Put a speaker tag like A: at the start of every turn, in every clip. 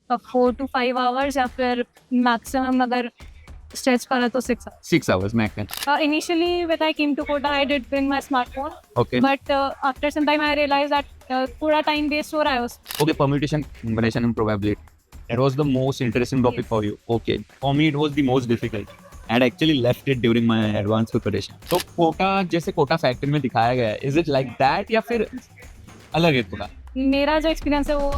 A: 4 to 5 hours या फिर maximum अगर स्ट्रेच करा तो 6 hours.
B: 6 hours max.
A: Initially, when I came to Kota, I did bring my smartphone.
B: Okay.
A: But after some time, I realized that पूरा time waste हो रहा है उस.
B: Okay, permutation, combination, and probability. That was the most interesting topic
A: Yes.
B: for you. Okay. For me, it was the most difficult. And I actually left it during my advanced preparation. So, Kota जैसे Kota factory में दिखाया गया है, is it like that या फिर अलग है थोड़ा?
A: मेरा जो experience है वो.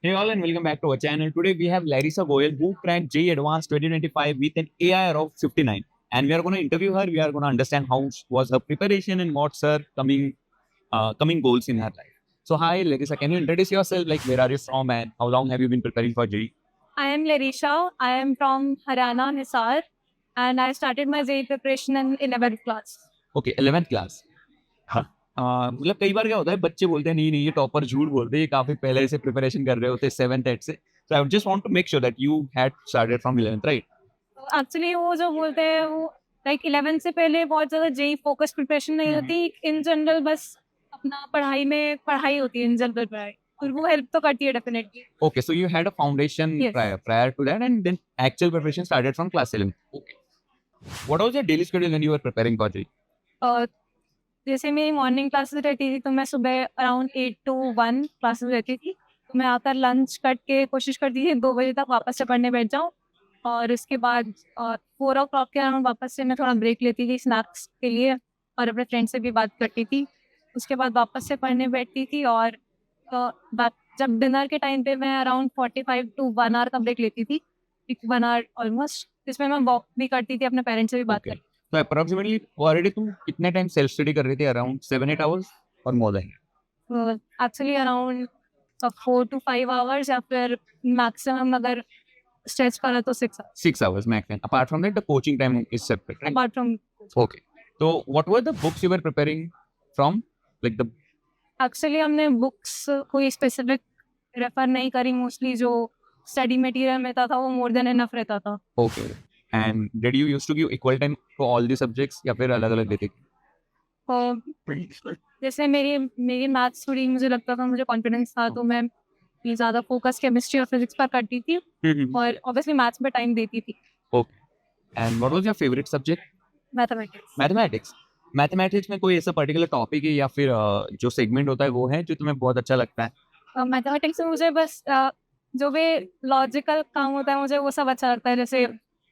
B: Hey all and welcome back to our channel. Today we have Larissa Goyal who cracked JEE Advanced 2025 with an AIR of 59. And we are going to interview her. We are going to understand how was her preparation and what's her coming goals in her life. So hi Larissa, can you introduce yourself? Like where are you from and how long have you been preparing for JEE?
A: I am Larisha. I am from Haryana, Hisar, and I started my JEE preparation in 11th class.
B: Okay, 11th class. हाँ. मतलब कई बार क्या होता है बच्चे बोलते हैं नहीं ये टॉपर झूठ बोलते हैं ये काफी पहले से प्रिपरेशन कर रहे होते हैं 7th 8th से. So I would just want to make sure that you had started from 11th, right?
A: Actually वो जो बोलते हैं वो लाइक 11th से पहले बहुत ज़्यादा जेई फोकस प्रिपरेशन नहीं होती. इन जनरल बस अपना पढ़ाई होती है इन जनरल पढ़ाई. और वो हेल्प तो करती है definitely.
B: Okay, so you had a foundation
A: Yes.
B: prior to that, and then actual preparation started from class 11. Okay. What was your daily schedule when you were preparing for JEE?
A: और जैसे मेरी morning classes रहती थी तो मैं सुबह around 8 to 1 classes रहती थी. तो मैं आकर लंच करके कोशिश करती थी 2 बजे तक वापस से पढ़ने बैठ जाऊँ. और उसके बाद 4 o'clock के अराउंड वापस से मैं थोड़ा ब्रेक लेती थी स्नैक्स के लिए और अपने फ्रेंड से भी बात करती थी. उसके बाद वापस से पढ़ने बैठती थी और जब डिनर के टाइम पे मैं अराउंड 45 to 1 hour का ब्रेक लेती थी. 1 hour ऑलमोस्ट. जिसमें मैं वॉक भी करती थी अपने पेरेंट्स से भी बात
B: Okay.
A: करती.
B: So approximately already तुम कितने टाइम सेल्फ स्टडी कर रही थी? Around 7-8 hours or more than?
A: Actually around 4 to 5 hours या फिर मैक्सिमम अगर स्ट्रेच करा तो 6 hours.
B: 6 hours max. Apart from that, the coaching time is separate, right?
A: Apart from
B: Okay. So what were the books you were preparing from? Like the
A: actually हमने books कोई specific refer नहीं करी. Mostly जो study material मिलता था वो more than enough रहता था.
B: okay. And did you used to give equal time to all the subjects या फिर अलग-अलग देते?
A: और जैसे मेरी मैथ्स थोड़ी मुझे लगता था मुझे कॉन्फिडेंस था तो मैं ये ज़्यादा फोकस केमिस्ट्री और फिजिक्स पर करती थी और ऑब्वियसली मैथ्स में टाइम देती थी.
B: Okay. And what was your favorite subject?
A: Mathematics.
B: Mathematics. Mathematics में कोई ऐसा पर्टिकुलर टॉपिक है या फिर जो सेगमेंट होता है वो है जो तुम्हें बहुत अच्छा लगता है?
A: मैथमेटिक्स में मुझे बस जो भी लॉजिकल काम होता है मुझे वो सब अच्छा लगता है. जैसे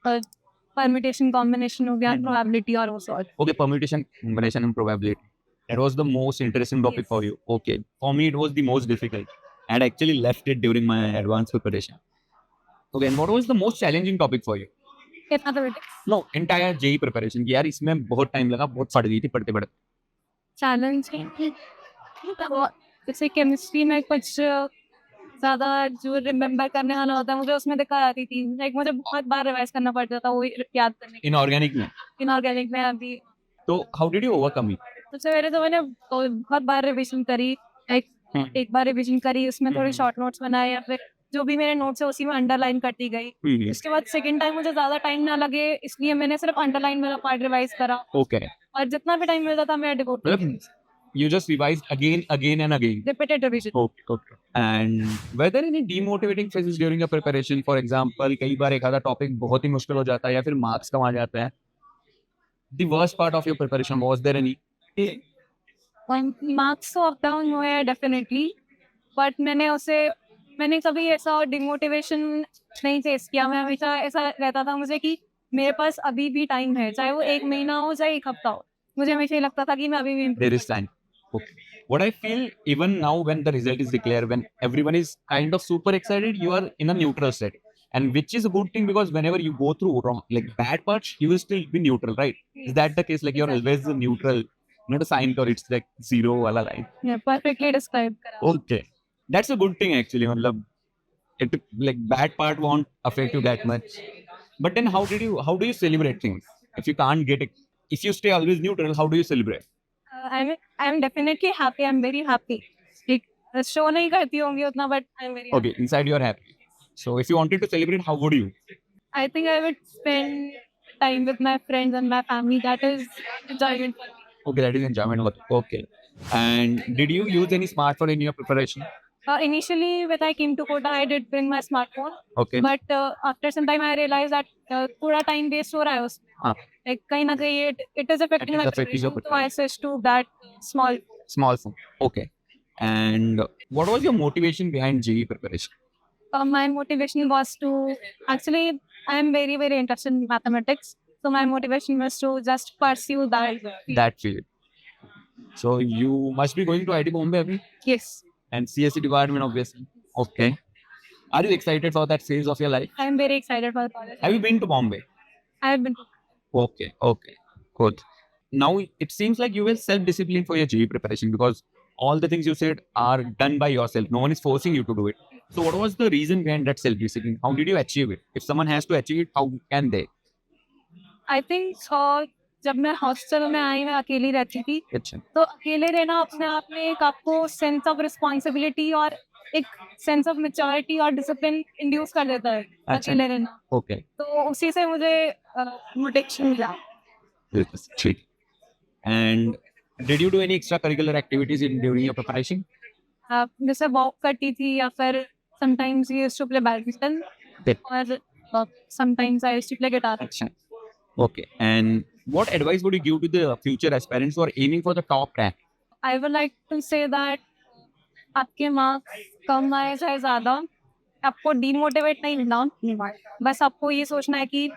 A: परम्यूटेशन कॉम्बिनेशन हो गया, प्रोबेबिलिटी और वो solve.
B: Okay, permutation, combination, and probability. That was the most interesting topic
A: Yes.
B: for you. Okay, for me it was the most difficult, and I actually left it during my advanced preparation. Okay, and what was the most challenging topic for you?
A: Mathematics.
B: No, entire JEE preparation. कि यार इसमें बहुत time लगा, बहुत फट गई थी पढ़ते पढ़ते.
A: चैलेंज जैसे केमिस्ट्री में कुछ ज़्यादा जो रिमेम्बर करने वाला होता है मुझे उसमें दिक्कत आती थी. लाइक मुझे बहुत बार रिवाइज करना पड़ता था वो याद करने के.
B: Inorganic में.
A: इनऑर्गेनिक में अभी
B: तो how did you overcome it?
A: सबसे पहले तो मैंने बहुत बार रिविजन करी. एक बार रिविजन करी उसमें थोड़े शॉर्ट नोट्स बनाए या फिर जो भी मेरे नोट्स है उसी में अंडरलाइन करती गई. उसके बाद सेकंड टाइम मुझे ज़्यादा टाइम ना लगे इसलिए मैंने सिर्फ अंडरलाइन वाला पार्ट रिवाइज करा.
B: Okay.
A: और जितना भी टाइम मिलता था मैं डिवोट
B: मतलब you just revised again and again.
A: Repeated revision.
B: Okay. And were there any demotivating phases during your preparation? For example, कई बार एक आधा टॉपिक बहुत ही मुश्किल हो जाता है या फिर मार्क्स कम आ जाते हैं. The worst part of your preparation, was there any?
A: Marks तो अप डाउन हुए डेफिनेटली. बट मैंने कभी ऐसा डिमोटिवेशन नहीं फेस किया. मैं हमेशा ऐसा रहता था मुझे कि मेरे पास अभी भी टाइम है. चाहे वो 1 महीना हो चाहे 1 हफ्ता हो. मुझे हमेशा ये लगता था कि मैं अभी भी
B: There is time. Okay. What I feel even now when the result is declared, when everyone is kind of super excited, you are in a neutral state. And which is a good thing because whenever you go through wrong, like bad parts, you will still be neutral, right? Is that the case? Like you're always neutral, not a sign or it's like zero wala line.
A: Perfectly describe करा.
B: Okay. That's a good thing actually. मतलब it like bad part won't affect you that much. But then how do you celebrate things? If you can't get it, if you stay always neutral, how do you celebrate?
A: I am definitely happy. I am very happy. Show नहीं करती होंगी उतना but I am very
B: Okay, inside you're happy. So if you wanted to celebrate, how would you?
A: I think I would spend time with my friends and my family. That is enjoyment for me.
B: Okay, that is enjoyment. Okay. And did you use any smartphone in your preparation?
A: Initially, when I came to Kota, I did bring my smartphone,
B: Okay.
A: but after some time, I realized that पूरा time waste हो रहा है उसमें.
B: हाँ.
A: Like कहीं ना कहीं it is affecting my
B: affecting your
A: preparation, so I switched to that small.
B: Small phone. Okay. And what was your motivation behind JEE preparation?
A: My motivation was to actually I am very very interested in mathematics, so my motivation was to just pursue that.
B: That field. So you must be going to IIT Bombay abhi?
A: Yes,
B: And CSE department obviously. Okay. Are you excited for that phase of your life?
A: I am very excited for the college.
B: Have you been to Bombay?
A: I have been.
B: Okay, okay, good. Now it seems like you were self-disciplined for your JEE preparation because all the things you said are done by yourself. No one is forcing you to do it. So what was the reason behind that self-discipline? How did you achieve it? If someone has to achieve it, how can they?
A: I think जब मैं hostel में आई मैं अकेली रहती थी,
B: अच्छा.
A: तो अकेले रहना अपने आप में एक आपको सेंस ऑफ रिस्पॉन्सिबिलिटी और एक सेंस ऑफ मेच्योरिटी और डिसिप्लिन इंड्यूस कर देता है.
B: अच्छा.
A: अकेले रहना,
B: Okay.
A: तो उसी से मुझे मोटिवेशन मिला.
B: Great. And did you do any extracurricular activities during your preparation?
A: जैसे वॉक करती थी या फिर sometimes I used to play badminton और sometimes I used to play guitar.
B: Okay. And what advice would you give to the future aspirants who are aiming for the top rank?
A: I would like to say that आपके marks कम आए चाहे ज़्यादा, आपको demotivate नहीं होना. बस आपको ये सोचना है कि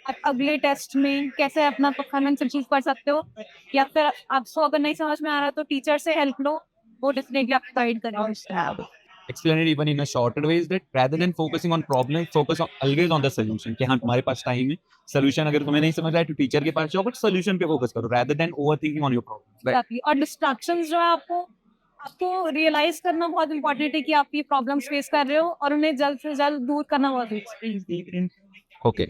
A: आप अगले टेस्ट में कैसे अपना परफॉर्मेंस अचीव कर सकते हो, या फिर आपको अगर नहीं समझ में आ रहा तो टीचर से हेल्प लो, वो डेफिनेटली आपको गाइड करेंगे.
B: Explain it even in a shorter way is that rather than focusing on problem, focus on always on the solution. कि हाँ तुम्हारे पास टाइम है, solution अगर तुम्हें नहीं समझ रहा है तो टीचर के पास जाओ, but solution पे focus करो rather than overthinking on your problems. Right?
A: Exactly. और डिस्ट्रैक्शंस जो है आपको रियलाइज करना बहुत इंपॉर्टेंट है कि आप ये प्रॉब्लम्स फेस कर रहे हो और उन्हें जल्द से जल्द दूर करना बहुत जरूरी है.
B: Okay.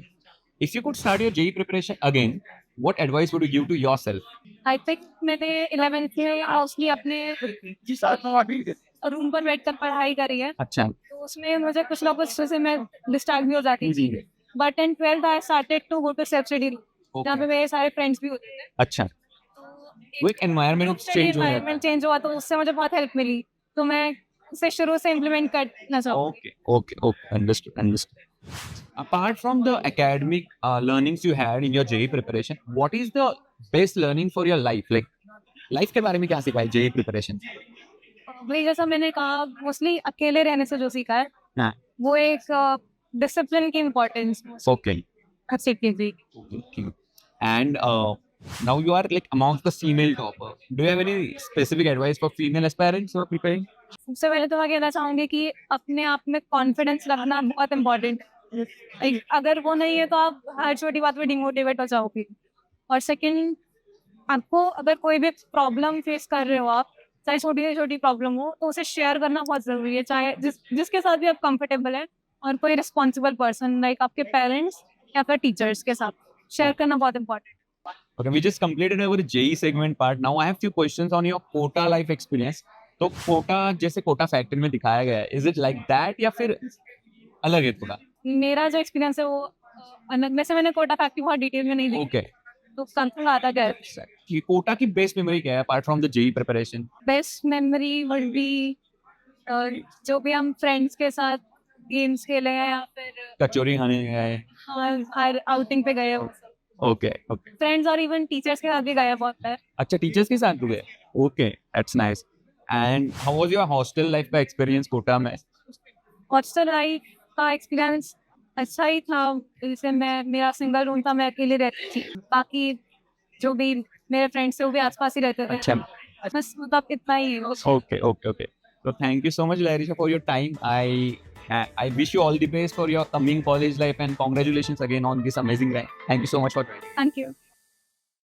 B: If you could start your JEE preparation again, what advice would you give to yourself?
A: I think मैंने 11th में मोस्टली अपने रूम पर बैठकर पढ़ाई करी है,
B: अच्छा.
A: तो उसमें मुझे कुछ ना कुछ से मैं डिस्ट्रैक्ट भी हो जाती थी. But in 12th I started to go to self study, जहाँ पे मेरे सारे फ्रेंड्स भी होते थे.
B: अच्छा. वो एक एनवायरनमेंट चेंज हो जाता है.
A: चेंज हुआ तो उससे मुझे बहुत हेल्प मिली, तो मैं उसे शुरू से इम्प्लीमेंट करना चाहूँगी.
B: Okay. Understood. Apart from the academic learnings you had in your JEE preparation, what is the best learning for your life? Like, life के बारे में क्या सीखा है JEE preparation?
A: वही जैसा मैंने कहा, मोस्टली अकेले रहने से जो सीखा है,
B: हाँ.
A: वो एक डिसिप्लिन की इम्पोर्टेंस
B: Okay.
A: सीखी थी.
B: And now you are like amongst the female topper. Do you have any specific advice for female aspirants who are preparing?
A: सबसे पहले तो मैं कहना चाहूंगी कि अपने आप में कॉन्फिडेंस रखना बहुत इम्पोर्टेंट है. अगर वो नहीं है तो आप हर छोटी बात पे डिमोटिवेट हो जाओगे. और सेकंड, आपको अगर कोई भी प्रॉब्लम फेस कर रहे हो आप, चाहे छोटी से छोटी प्रॉब्लम हो, तो उसे शेयर करना बहुत जरूरी है. चाहे जिसके साथ भी आप कंफर्टेबल है, और कोई रिस्पॉन्सिबल पर्सन लाइक आपके पेरेंट्स या फिर टीचर्स के साथ शेयर करना बहुत important.
B: Okay, we just completed our JEE segment part. Now I have few questions on your Kota life experience. तो कोटा जैसे कोटा फैक्ट्री में दिखाया गया है, is it like that या फिर अलग है थोड़ा?
A: मेरा जो एक्सपीरियंस है वो अलग. वैसे मैंने कोटा फैक्ट्री बहुत डिटेल में नहीं देखी.
B: Okay.
A: तो समथिंग आता क्या है.
B: कि कोटा की बेस्ट मेमोरी क्या है apart from the JEE preparation?
A: Best memory would be जो भी हम फ्रेंड्स के साथ गेम्स खेले हैं या फिर
B: कचौरी खाने गए.
A: हर आउटिंग पे गए.
B: ओके.
A: फ्रेंड्स और इवन टीचर्स के साथ भी गए बहुत बार.
B: अच्छा, टीचर्स के साथ गए. Okay, that's nice. And how was your hostel life का एक्सपीरियंस कोटा में?
A: हॉस्टल लाइफ का एक्सपीरियंस अच्छा ही था. जैसे मेरा सिंगल रूम था, मैं अकेले रहती थी. बाकी जो भी मेरे फ्रेंड्स थे वो भी आसपास ही रहते थे.
B: अच्छा.
A: बस मतलब इतना ही.
B: Okay. So thank you so much, Larisha, for your time. I wish you all the best for your coming college life and congratulations again on this amazing rank. Thank you so much for joining.
A: Thank you.